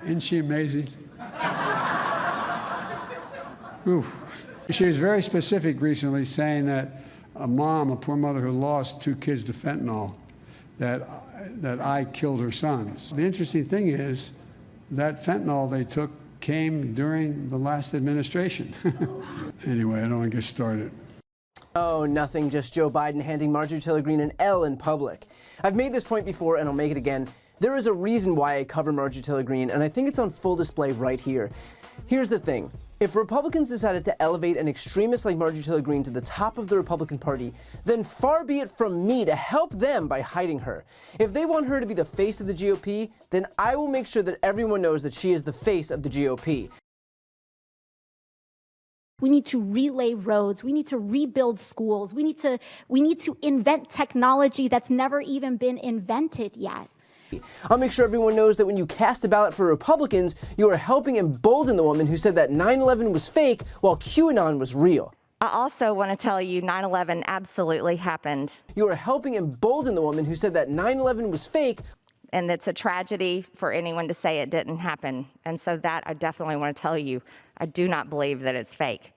Isn't she amazing? Oof. She was very specific recently, saying that a poor mother who lost 2 kids to fentanyl, that I killed her sons. The interesting thing is that fentanyl they took came during the last administration. Anyway, I don't want to get started. Oh, nothing, just Joe Biden handing Marjorie Taylor Greene an L in public. I've made this point before, and I'll make it again. There is a reason why I cover Marjorie Taylor Greene, and I think it's on full display right here. Here's the thing. If Republicans decided to elevate an extremist like Marjorie Taylor Greene to the top of the Republican Party, then far be it from me to help them by hiding her. If they want her to be the face of the GOP, then I will make sure that everyone knows that she is the face of the GOP. We need to relay roads. We need to rebuild schools. We need to invent technology that's never even been invented yet. I'll make sure everyone knows that when you cast a ballot for Republicans, you are helping embolden the woman who said that 9/11 was fake while QAnon was real. I also want to tell you 9/11 absolutely happened. You are helping embolden the woman who said that 9/11 was fake. And it's a tragedy for anyone to say it didn't happen. And so that I definitely want to tell you, I do not believe that it's fake.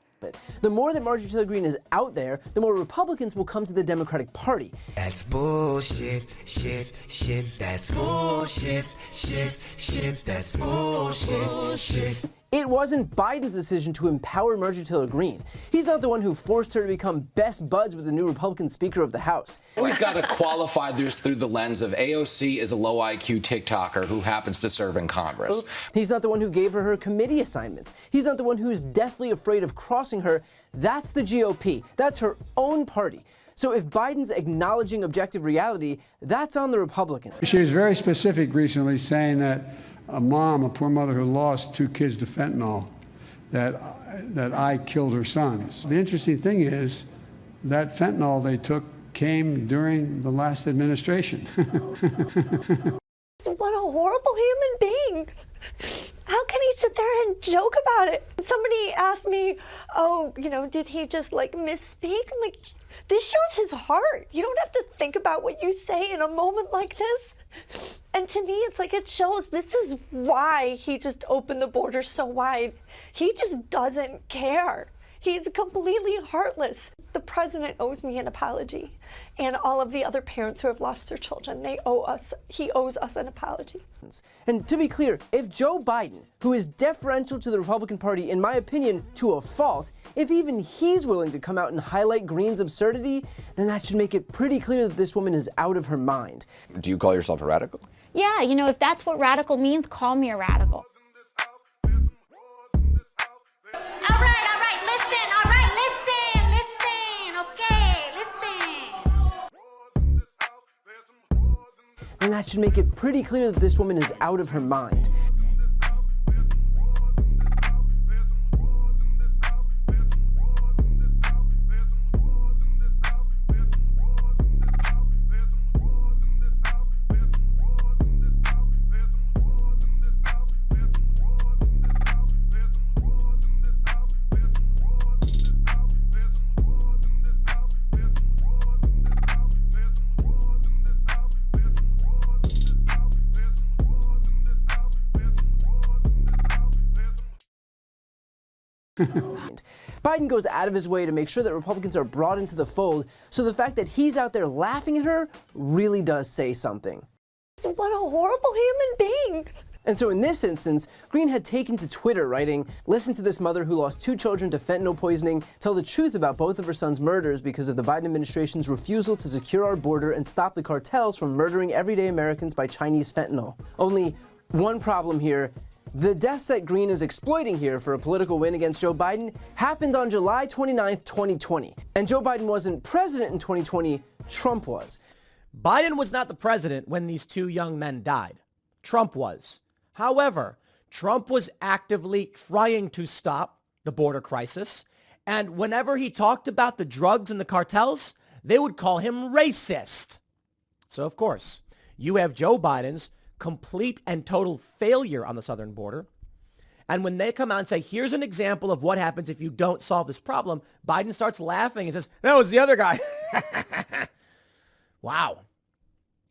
The more that Marjorie Taylor Greene is out there, the more Republicans will come to the Democratic Party. That's bullshit, shit, that's bullshit, shit, that's bullshit. It wasn't Biden's decision to empower Marjorie Taylor Greene. He's not the one who forced her to become best buds with the new Republican Speaker of the House. Always got to qualify this through the lens of AOC is a low IQ TikToker who happens to serve in Congress. Oops. He's not the one who gave her committee assignments. He's not the one who's deathly afraid of crossing her. That's the GOP. That's her own party. So if Biden's acknowledging objective reality, that's on the Republicans. She was very specific recently, saying that a poor mother who lost 2 kids to fentanyl, that I killed her sons. The interesting thing is that fentanyl they took came during the last administration. What a horrible human being. How can he sit there and joke about it? Somebody asked me, oh, did he just misspeak? I'm like, this shows his heart. You don't have to think about what you say in a moment like this. And to me, it's like it shows this is why he just opened the border so wide. He just doesn't care. He's completely heartless. The president owes me an apology, and all of the other parents who have lost their children, he owes us an apology. And to be clear, if Joe Biden, who is deferential to the Republican Party, in my opinion, to a fault, if even he's willing to come out and highlight Greene's absurdity, then that should make it pretty clear that this woman is out of her mind. Do you call yourself a radical? Yeah, if that's what radical means, call me a radical. And that should make it pretty clear that this woman is out of her mind. Biden goes out of his way to make sure that Republicans are brought into the fold, so the fact that he's out there laughing at her really does say something. What a horrible human being. And so in this instance, Greene had taken to Twitter writing, "Listen to this mother who lost 2 children to fentanyl poisoning tell the truth about both of her sons' murders because of the Biden administration's refusal to secure our border and stop the cartels from murdering everyday Americans by Chinese fentanyl." Only one problem here. The deaths that Greene is exploiting here for a political win against Joe Biden happened on July 29th, 2020. And Joe Biden wasn't president in 2020, Trump was. Biden was not the president when these 2 young men died. Trump was. However, Trump was actively trying to stop the border crisis. And whenever he talked about the drugs and the cartels, they would call him racist. So, of course, you have Joe Biden's complete and total failure on the southern border. And when they come out and say, here's an example of what happens if you don't solve this problem, Biden starts laughing and says, that was the other guy. Wow.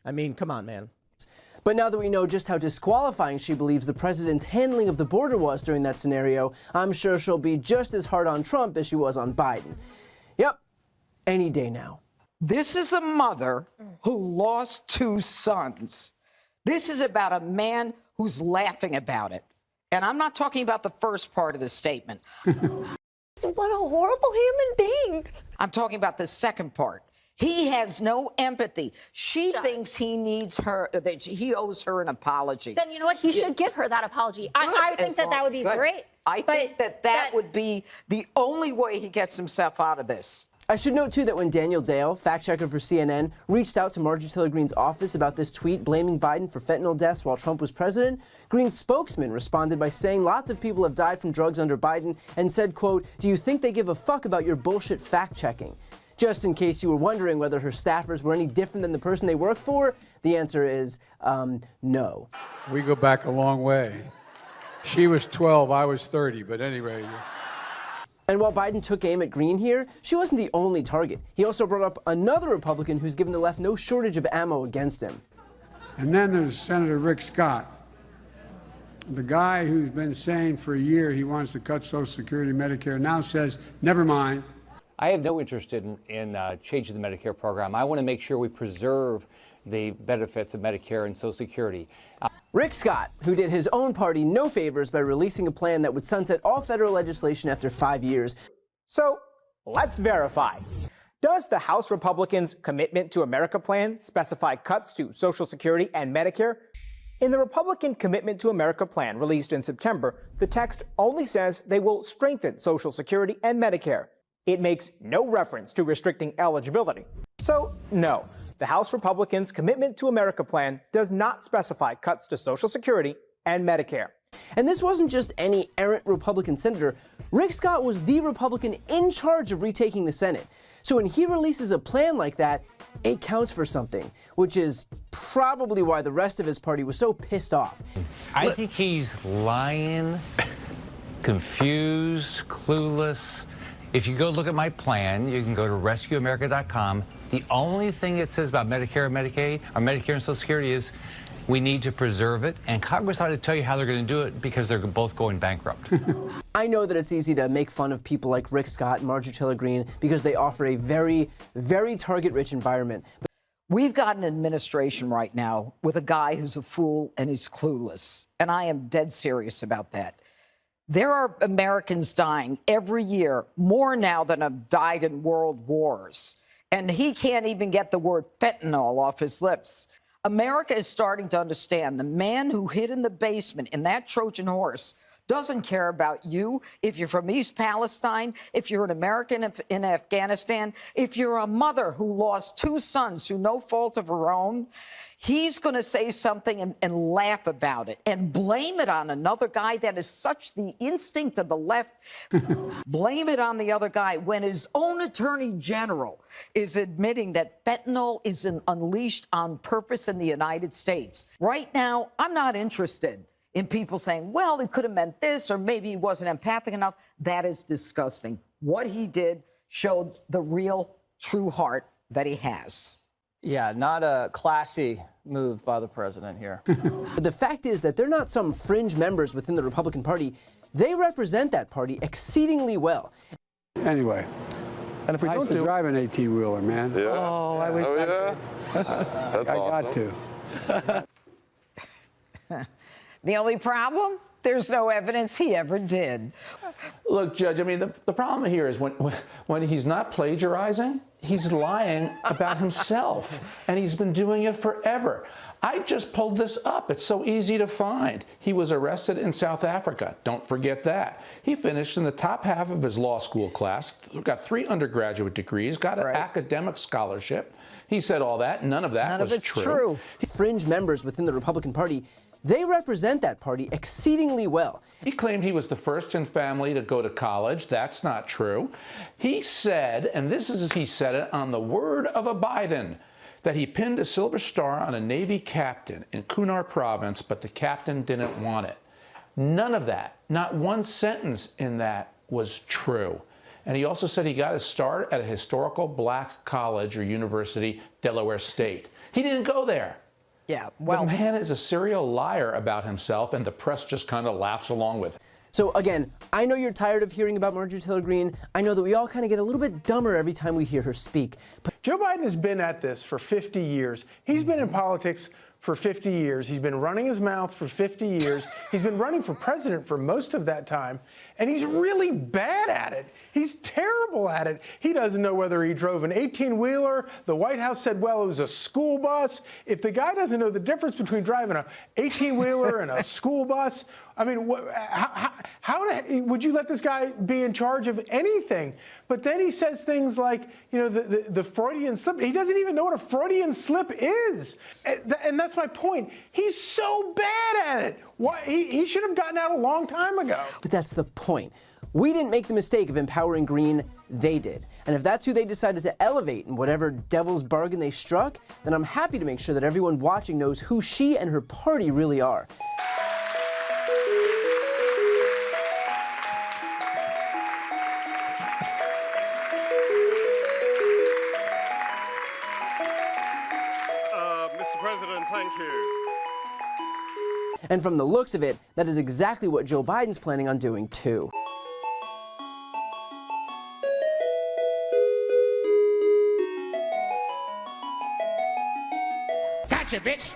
I mean, come on, man. But now that we know just how disqualifying she believes the president's handling of the border was during that scenario, I'm sure she'll be just as hard on Trump as she was on Biden. Yep, any day now. This is a mother who lost 2 sons. This is about a man who's laughing about it. And I'm not talking about the first part of the statement. What a horrible human being. I'm talking about the second part. He has no empathy. She thinks he needs her, that he owes her an apology. Then you know what? He should give her that apology. I think that would be great. I think that would be the only way he gets himself out of this. I should note, too, that when Daniel Dale, fact-checker for CNN, reached out to Marjorie Taylor Greene's office about this tweet blaming Biden for fentanyl deaths while Trump was president, Greene's spokesman responded by saying lots of people have died from drugs under Biden and said, quote, "Do you think they give a fuck about your bullshit fact-checking?" Just in case you were wondering whether her staffers were any different than the person they work for, the answer is no. We go back a long way. She was 12, I was 30, but anyway. And while Biden took aim at Greene here, she wasn't the only target. He also brought up another Republican who's given the left no shortage of ammo against him. And then there's Senator Rick Scott, the guy who's been saying for a year he wants to cut Social Security, Medicare, now says, never mind. I have no interest in changing the Medicare program. I want to make sure we preserve the benefits of Medicare and Social Security. Rick Scott, who did his own party no favors by releasing a plan that would sunset all federal legislation after 5 years. So let's verify. Does the House Republicans' Commitment to America plan specify cuts to Social Security and Medicare? In the Republican Commitment to America plan released in September, the text only says they will strengthen Social Security and Medicare. It makes no reference to restricting eligibility. So, no, the House Republicans' Commitment to America plan does not specify cuts to Social Security and Medicare. And this wasn't just any errant Republican senator. Rick Scott was the Republican in charge of retaking the Senate. So when he releases a plan like that, it counts for something, which is probably why the rest of his party was so pissed off. I think he's lying, confused, clueless. If you go look at my plan, you can go to rescueamerica.com. The only thing it says about Medicare and Medicaid, or Medicare and Social Security, is we need to preserve it. And Congress ought to tell you how they're going to do it because they're both going bankrupt. I know that it's easy to make fun of people like Rick Scott and Marjorie Taylor Greene because they offer a very, very target-rich environment. We've got an administration right now with a guy who's a fool and he's clueless. And I am dead serious about that. There are Americans dying every year, more now than have died in world wars. And he can't even get the word fentanyl off his lips. America is starting to understand the man who hid in the basement in that Trojan horse doesn't care about you. If you're from East Palestine, if you're an American in Afghanistan, if you're a mother who lost 2 sons through no fault of her own, he's going to say something and laugh about it and blame it on another guy. That is such the instinct of the left. Blame it on the other guy when his own attorney general is admitting that fentanyl is unleashed on purpose in the United States. Right now, I'm not interested in people saying, well, he could have meant this, or maybe he wasn't empathic enough. That is disgusting. What he did showed the real, true heart that he has. Yeah, not a classy move by the president here. But the fact is that they're not some fringe members within the Republican Party. They represent that party exceedingly well. Anyway. And if we I don't used to drive an 18-wheeler, man. Yeah. Oh, I wish I could. That's I awesome. got to. The only problem? There's no evidence he ever did. Look, Judge, I mean, the problem here is when he's not plagiarizing, he's lying about himself, and he's been doing it forever. I just pulled this up. It's so easy to find. He was arrested in South Africa. Don't forget that. He finished in the top half of his law school class, got 3 undergraduate degrees, got an academic scholarship. He said all that. None of that was true. Fringe members within the Republican Party, they represent that party exceedingly well. He claimed he was the first in family to go to college. That's not true. He said, and this is he said it on the word of a Biden, that he pinned a silver star on a Navy captain in Kunar province, but the captain didn't want it. None of that, not one sentence in that was true. And he also said he got his start at a historical black college or university, Delaware State. He didn't go there. Yeah, well, the man is a serial liar about himself, and the press just kind of laughs along with him. So again, I know you're tired of hearing about Marjorie Taylor Greene. I know that we all kind of get a little bit dumber every time we hear her speak. But Joe Biden has been at this for 50 years. He's been in politics for 50 years. He's been running his mouth for 50 years. He's been running for president for most of that time, and he's really bad at it. He's terrible at it. He doesn't know whether he drove an 18-wheeler. The White House said, well, it was a school bus. If the guy doesn't know the difference between driving an 18-wheeler and a school bus, I mean, how would you let this guy be in charge of anything? But then he says things like, you know, the Freudian slip. He doesn't even know what a Freudian slip is. And that's my point. He's so bad at it. Why, he should have gotten out a long time ago. But that's the point. We didn't make the mistake of empowering Greene, they did. And if that's who they decided to elevate in whatever devil's bargain they struck, then I'm happy to make sure that everyone watching knows who she and her party really are. Mr. President, thank you. And from the looks of it, that is exactly what Joe Biden's planning on doing too. Gotcha, bitch.